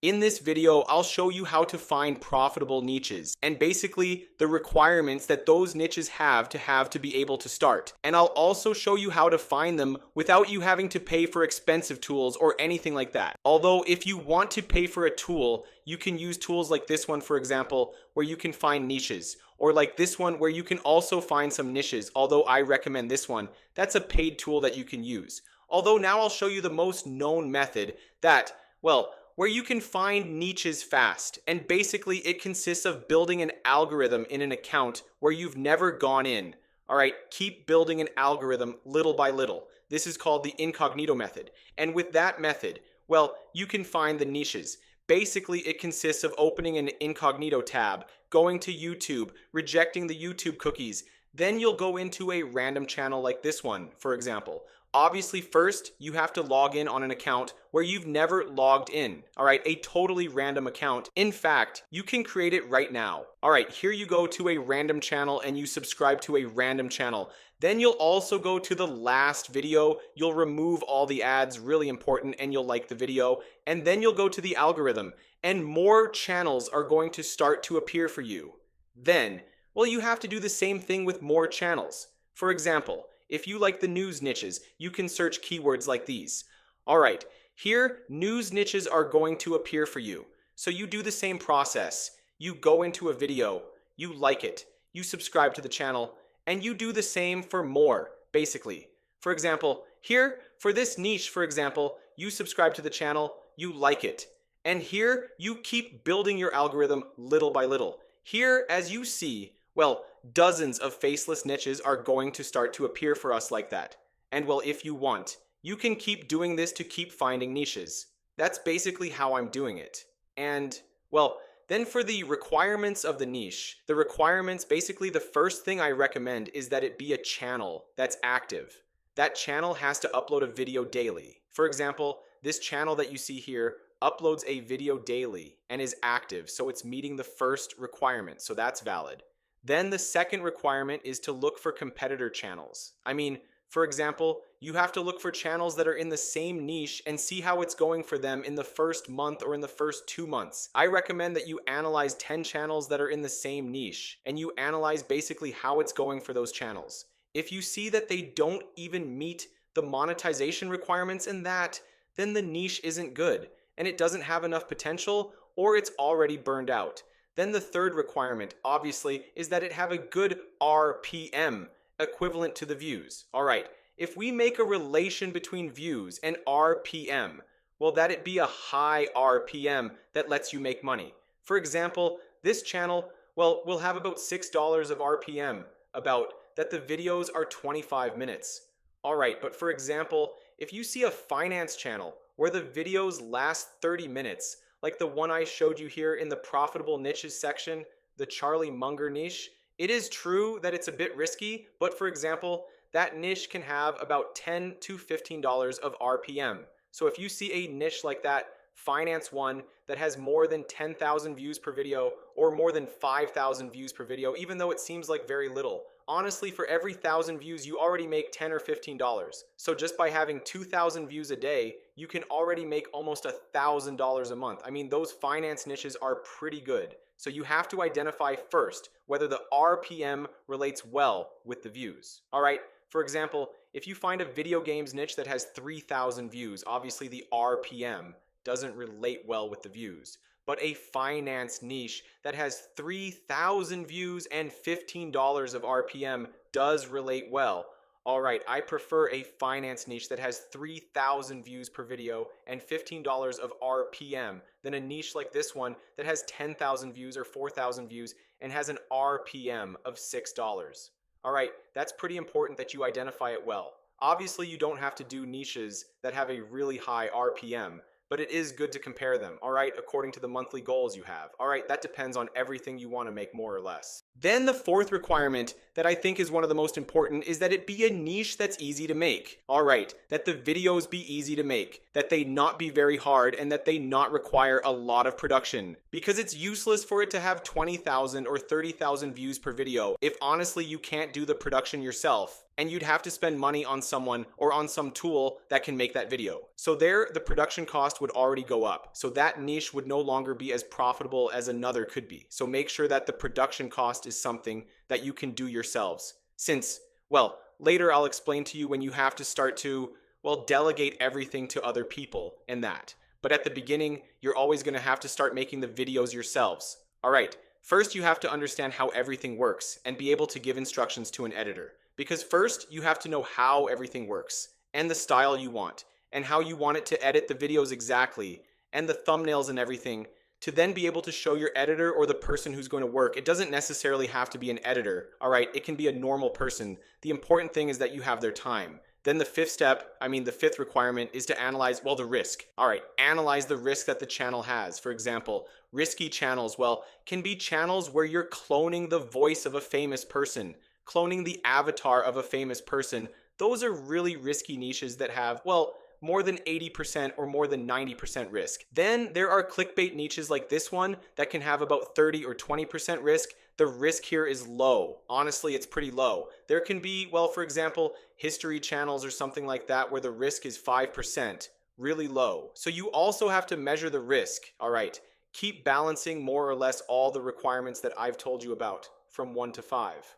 In this video, I'll show you how to find profitable niches and basically the requirements that those niches have to be able to start. And I'll also show you how to find them without you having to pay for expensive tools or anything like that. Although if you want to pay for a tool, you can use tools like this one, for example, where you can find niches, or like this one where you can also find some niches, although I recommend this one. That's a paid tool that you can use. Although now I'll show you the most known method that, well, where you can find niches fast. And basically it consists of building an algorithm in an account where you've never gone in. All right, keep building an algorithm little by little. This is called the incognito method. And with that method, well, you can find the niches. Basically, it consists of opening an incognito tab, going to YouTube, rejecting the YouTube cookies. Then you'll go into a random channel like this one, for example. Obviously, first, you have to log in on an account where you've never logged in. All right, a totally random account. In fact, you can create it right now. All right, here you go to a random channel and you subscribe to a random channel. Then you'll also go to the last video. You'll remove all the ads, really important, and you'll like the video. And then you'll go to the algorithm and more channels are going to start to appear for you. Then, well, you have to do the same thing with more channels. For example, if you like the news niches, you can search keywords like these. All right, here news niches are going to appear for you. So you do the same process. You go into a video, you like it, you subscribe to the channel, and you do the same for more, basically. For example, here, for this niche, for example, you subscribe to the channel, you like it. And here, you keep building your algorithm little by little. Here, as you see, well, dozens of faceless niches are going to start to appear for us like that. And well, if you want, you can keep doing this to keep finding niches. That's basically how I'm doing it. And well, then for the requirements of the niche, the requirements, basically the first thing I recommend is that it be a channel that's active. That channel has to upload a video daily. For example, this channel that you see here uploads a video daily and is active, so it's meeting the first requirement, so that's valid. Then the second requirement is to look for competitor channels. I mean, for example, you have to look for channels that are in the same niche and see how it's going for them in the first month or in the first 2 months. I recommend that you analyze 10 channels that are in the same niche and you analyze basically how it's going for those channels. If you see that they don't even meet the monetization requirements in that, then the niche isn't good and it doesn't have enough potential or it's already burned out. Then the third requirement, obviously, is that it have a good RPM, equivalent to the views. All right, if we make a relation between views and RPM, well, that it be a high RPM that lets you make money. For example, this channel, well, will have about $6 of RPM, about that the videos are 25 minutes. All right, but for example, if you see a finance channel where the videos last 30 minutes, like the one I showed you here in the profitable niches section, the Charlie Munger niche, it is true that it's a bit risky, but for example, that niche can have about $10 to $15 of RPM. So if you see a niche like that, finance one, that has more than 10,000 views per video or more than 5,000 views per video, even though it seems like very little, honestly, for every 1,000 views, you already make $10 or $15. So just by having 2,000 views a day, you can already make almost $1,000 a month. I mean, those finance niches are pretty good. So you have to identify first whether the RPM relates well with the views. All right, for example, if you find a video games niche that has 3,000 views, obviously the RPM doesn't relate well with the views. But a finance niche that has 3,000 views and $15 of RPM does relate well. All right, I prefer a finance niche that has 3,000 views per video and $15 of RPM than a niche like this one that has 10,000 views or 4,000 views and has an RPM of $6. All right, that's pretty important that you identify it well. Obviously, you don't have to do niches that have a really high RPM, but it is good to compare them, all right, according to the monthly goals you have. All right, that depends on everything you want to make more or less. Then the fourth requirement that I think is one of the most important is that it be a niche that's easy to make. All right, that the videos be easy to make, that they not be very hard, and that they not require a lot of production. Because it's useless for it to have 20,000 or 30,000 views per video if honestly you can't do the production yourself. and you'd have to spend money on someone or on some tool that can make that video. So there, the production cost would already go up. So that niche would no longer be as profitable as another could be. So make sure that the production cost is something that you can do yourselves. Since, well, later I'll explain to you when you have to start to, well, delegate everything to other people and that. But at the beginning, you're always going to have to start making the videos yourselves. All right, first you have to understand how everything works and be able to give instructions to an editor. Because first, you have to know how everything works, and the style you want, and how you want it to edit the videos exactly, and the thumbnails and everything, to then be able to show your editor or the person who's going to work. It doesn't necessarily have to be an editor, all right? It can be a normal person. The important thing is that you have their time. Then the fifth requirement is to analyze, well, the risk. All right, analyze the risk that the channel has. For example, risky channels, well, can be channels where you're cloning the voice of a famous person, cloning the avatar of a famous person. Those are really risky niches that have, well, more than 80% or more than 90% risk. Then there are clickbait niches like this one that can have about 30 or 20% risk. The risk here is low. Honestly, it's pretty low. There can be, well, for example, history channels or something like that where the risk is 5%, really low. So you also have to measure the risk. All right, keep balancing more or less all the requirements that I've told you about from 1 to 5.